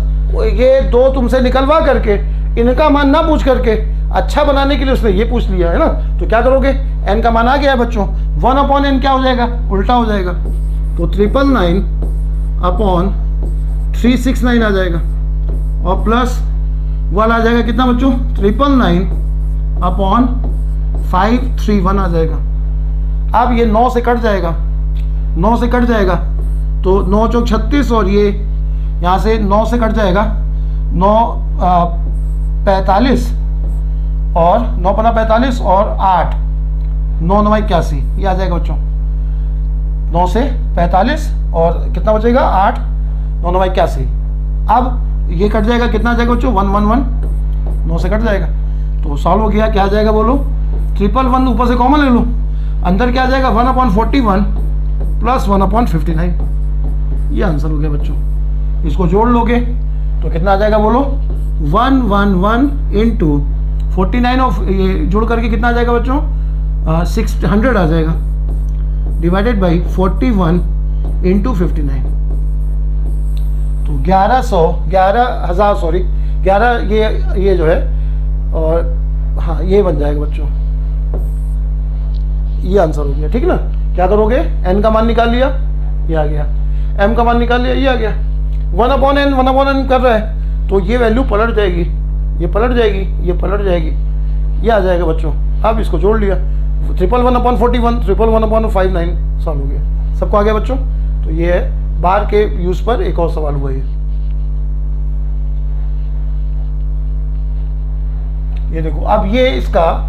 S1: ये दो तुमसे निकलवा करके, इनका मान ना पूछ करके अच्छा बनाने के लिए उसने ये पूछ लिया, है ना। तो क्या करोगे, n का मान आ गया है बच्चों, 1/n क्या हो जाएगा, उल्टा हो जाएगा, तो 999/369 आ जाएगा, और प्लस 1 आ जाएगा, कितना बच्चों, 999/531 आ जाएगा। अब ये 9 से कट जाएगा, 9 से कट जाएगा, तो 9 चौक 36, और ये यहाँ से 9 से कट जाएगा, 9 45 और 9 पना 45 और 8 9 9 81, ये आ जाएगा बच्चों। 9 से 45 और कितना बचेगा, 8 9 9 81। अब ये कट जाएगा, कितना आ जाएगा बच्चों, 111, 9 से कट जाएगा, तो सॉल्व हो गया। क्या आ जाएगा बोलो, 111 ऊपर से कॉमन ले लो, अंदर क्या आ जाएगा, 1/41 प्लस 1/59, ये आंसर हो गया बच्चों। इसको जोड़ लोगे तो कितना आ जाएगा बोलो, 111 इंटू 49 और ये जोड़ करके कितना आ जाएगा बच्चों, 600 आ जाएगा, डिवाइडेड बाई 41 इंटू 59, तो 11,000 सॉरी 11 ये जो है, और हाँ ये बन जाएगा बच्चों, ये आंसर हो गया, ठीक है ना। क्या करोगे, n का मान निकाल लिया, ये आ गया, m का मान निकाल लिया, ये आ गया, 1/n कर रहा है, तो ये वैल्यू पलट जाएगी, ये पलट जाएगी, ये पलट जाएगी, ये आ जाएगा बच्चों। अब इसको जोड़ लिया, 111/41 111/59 सॉल्व हो गया। सबको आ गया बच्चों। तो ये है बार के यूज पर एक और सवाल हुआ ये देखो। अब ये इसका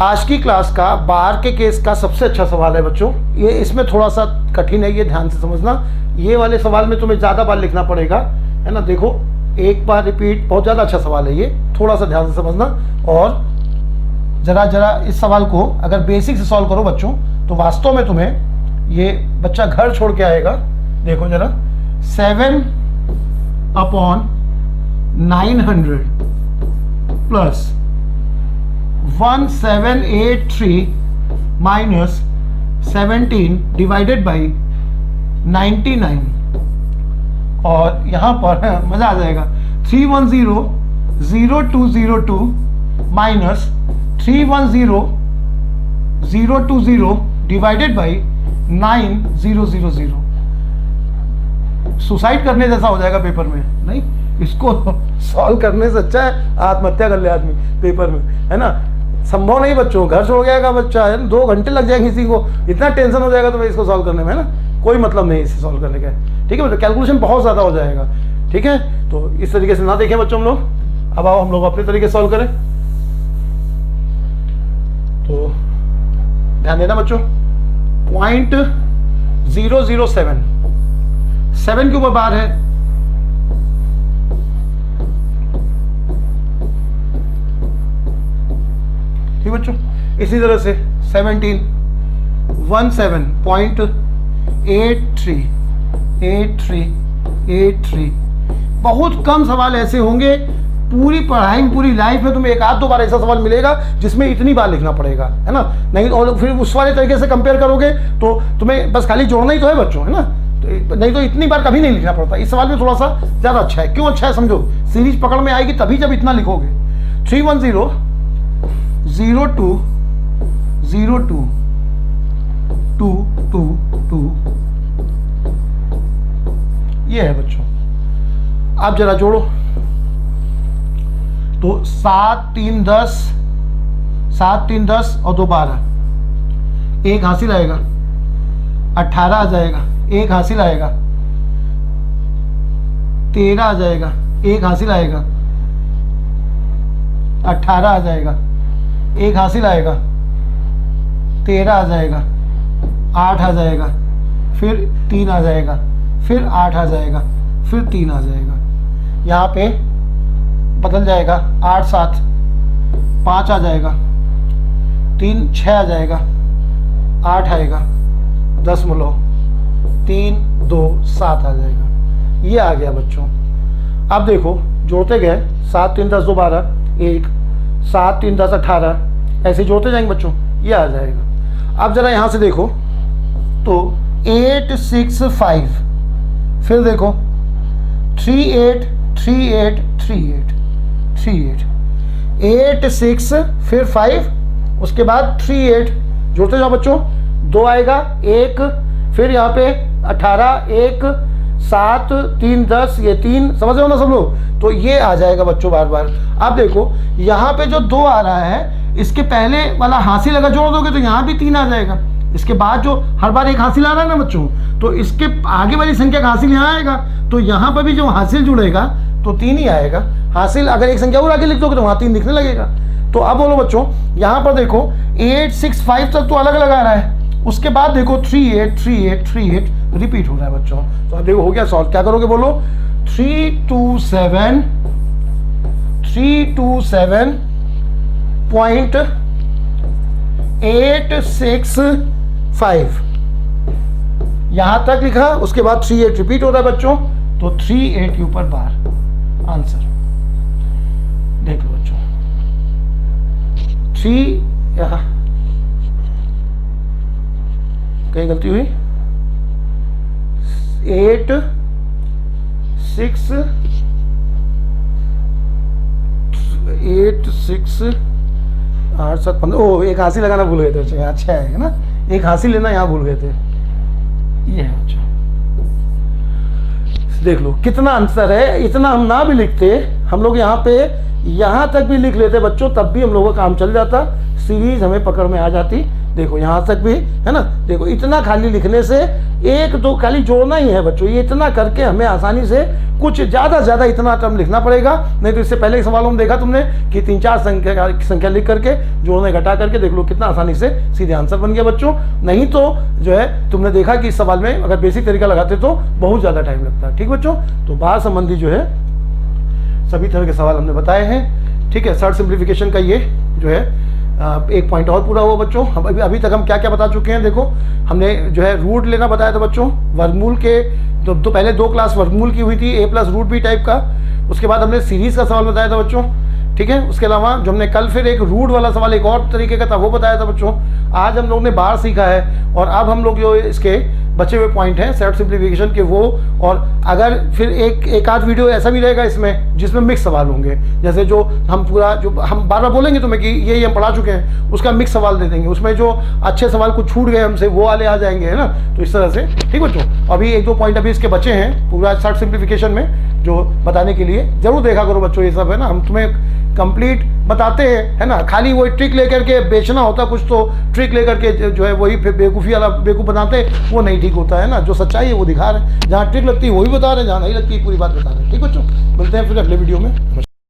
S1: आज की क्लास का बार के केस का सबसे अच्छा सवाल है बच्चों। ये इसमें थोड़ा सा कठिन है, ये ध्यान से समझना। ये वाले सवाल में तुम्हें ज़्यादा बार लिखना पड़ेगा, है ना। देखो एक बार रिपीट, बहुत ज़्यादा अच्छा सवाल है ये, थोड़ा सा ध्यान से समझना। और ज़रा इस सवाल को अगर बेसिक से सॉल्व करो बच्चों, तो वास्तव में तुम्हें ये बच्चा घर छोड़ के आएगा। देखो जरा, 7/900 प्लस 1783 माइनस 17 डिवाइडेड बाई 99 और यहाँ पर मज़ा आ जाएगा 3100202 माइनस 3100220 डिवाइडेड बाई 9000। सुसाइड करने जैसा हो जाएगा पेपर में, नहीं इसको सॉल्व करने से अच्छा है आत्महत्या कर ले आदमी पेपर में, है ना। संभव नहीं बच्चों, घर छोड़ जाएगा बच्चा, है ना, 2 घंटे लग जाएंगे किसी को, इतना टेंशन हो जाएगा तो इसको सॉल्व करने में, है ना, कोई मतलब नहीं इसे सॉल्व करने का। ठीक है बच्चों, कैलकुलेशन बहुत ज़्यादा हो जाएगा। ठीक है, तो इस तरीके से ना देखें बच्चों हम लोग। अब आओ हम लोग अपने तरीके से सॉल्व करें। तो ध्यान देना बच्चों, 0.007 7 के ऊपर बार है, ठीक बच्चों। इसी तरह से 17 बहुत कम सवाल ऐसे होंगे पूरी पढ़ाई में, पूरी लाइफ में तुम्हें 1-2 बार ऐसा सवाल मिलेगा जिसमें इतनी बार लिखना पड़ेगा, है ना। नहीं और फिर उस वाले तरीके से कंपेयर करोगे तो तुम्हें बस खाली जोड़ना ही तो है बच्चों, है ना, तो नहीं तो इतनी बार कभी नहीं लिखना पड़ता। इस सवाल में थोड़ा सा ज़्यादा अच्छा है। क्यों अच्छा है समझो, सीरीज पकड़ में आएगी तभी जब इतना लिखोगे। 310020222 ये है बच्चों। आप जरा जोड़ो तो 7 3 10 और 2 12, 1 हासिल आएगा, 18 आ जाएगा, 1 हासिल आएगा, 13 आ जाएगा, 1 हासिल आएगा, 18 आ जाएगा, 1 हासिल आएगा, 13 आ जाएगा, 8 आ जाएगा, फिर 3 आ जाएगा, फिर 8 आ जाएगा, फिर 3 आ जाएगा। यहाँ पे बदल जाएगा, 8 7 5 आ जाएगा, 3 6 आ जाएगा, 8 आएगा, 10.3 2 7 आ जाएगा। ये आ गया बच्चों। अब देखो जोड़ते गए, 7 3 10 2 12 1, 7 3 10 18, ऐसे जोड़ते जाएंगे बच्चों, ये आ जाएगा। अब जरा यहाँ से देखो तो 8 6 5, फिर देखो 3 8 3 8 3 8 3 8 8 6 फिर 5, उसके बाद 3 8 जोड़ते जाओ बच्चों, 2 आएगा, 1 फिर यहाँ पे 18 1 7 3 10, ये 3, समझ रहे हो ना सब लोग। तो ये आ जाएगा बच्चों बार बार। अब देखो यहाँ पे जो 2 आ रहा है, इसके पहले वाला हासिल अगर जोड़ दोगे तो यहाँ भी 3 आ जाएगा। इसके बाद जो हर बार 1 हासिल आ रहा है ना बच्चों, तो इसके आगे वाली संख्या का हासिल यहाँ आएगा, तो यहाँ पर भी जो हासिल जुड़ेगा तो 3 ही आएगा। हासिल अगर एक संख्या और आगे लिख दोगे तो वहाँ 3 लिखने लगेगा। तो अब बोलो बच्चों, यहाँ पर देखो 8 6 5 तक तो अलग अलग आ रहा है, उसके बाद देखो 3 8 3 8 3 8 रिपीट हो रहा है बच्चों। तो अब देखो हो गया सॉल्व। क्या करोगे बोलो, 327.865 यहां तक लिखा, उसके बाद 3 8 रिपीट हो रहा है बच्चों, तो 3 8 के ऊपर बार आंसर। देख लो बच्चों, 3 यहां कहीं गलती हुई, 8 6 8 7 15, ओ 1 हासिल लगाना भूल गए थे बच्चे, यहाँ 6 है ना, 1 हासिल लेना यहाँ भूल गए थे। ये है बच्चों, देख लो कितना अंतर है। इतना हम ना भी लिखते, हम लोग यहाँ पे यहाँ तक भी लिख लेते बच्चों, तब भी हम लोगों का काम चल जाता, सीरीज हमें पकड़ में आ जाती। देखो यहाँ तक भी है ना, देखो इतना खाली लिखने से 1 2 खाली जोड़ना ही है बच्चों। ये इतना करके हमें आसानी से कुछ ज़्यादा इतना टर्म लिखना पड़ेगा। नहीं तो इससे पहले के सवालों में देखा तुमने कि 3-4 संख्या लिख करके जोड़ने घटा करके देख लो कितना आसानी से सीधे आंसर बन गया बच्चों। नहीं तो जो है तुमने देखा कि इस सवाल में अगर बेसिक तरीका लगाते तो बहुत ज़्यादा टाइम लगता है। ठीक बच्चों, तो बार संबंधी जो है सभी तरह के सवाल हमने बताए हैं। ठीक है, सर्ट सिंप्लीफिकेशन का ये जो है एक पॉइंट और पूरा हुआ बच्चों। हम अभी तक हम क्या क्या बता चुके हैं। देखो हमने जो है रूट लेना बताया था बच्चों, वर्गमूल के तो पहले 2 क्लास वर्गमूल की हुई थी, a+ रूट b टाइप का। उसके बाद हमने सीरीज का सवाल बताया था बच्चों। ठीक है। उसके अलावा जो हमने कल फिर एक रूट वाला सवाल एक और तरीके का था वो बताया था बच्चों। आज हम लोग ने बार सीखा है और अब हम लोग जो इसके बचे हुए पॉइंट हैं सेट सिंप्लीफिकेशन के वो, और अगर फिर एक आध वीडियो ऐसा भी रहेगा इसमें जिसमें मिक्स सवाल होंगे, जैसे जो हम पूरा जो हम बार बार बोलेंगे तुम्हें कि ये हम पढ़ा चुके हैं उसका मिक्स सवाल दे देंगे, उसमें जो अच्छे सवाल कुछ छूट गए हमसे वो वाले आ जाएंगे, है ना। तो इस तरह से ठीक बच्चों। अभी एक दो पॉइंट अभी इसके बचे हैं पूरा सेट सिंप्लीफिकेशन में जो बताने के लिए, जरूर देखा करो बच्चों ये सब, है ना। हम तुम्हें कंप्लीट बताते हैं, है ना। खाली वही ट्रिक लेकर के बेचना होता कुछ, तो ट्रिक लेकर के जो है वही बेवकूफ़ी वाला बेवकूफ़ बनाते, वो नहीं ठीक होता है ना। जो सच्चाई है वो दिखा रहे हैं, जहाँ ट्रिक लगती है वही बता रहे हैं, जहाँ नहीं लगती पूरी बात बता रहे हैं। ठीक बच्चों, मिलते हैं फिर अगले वीडियो में।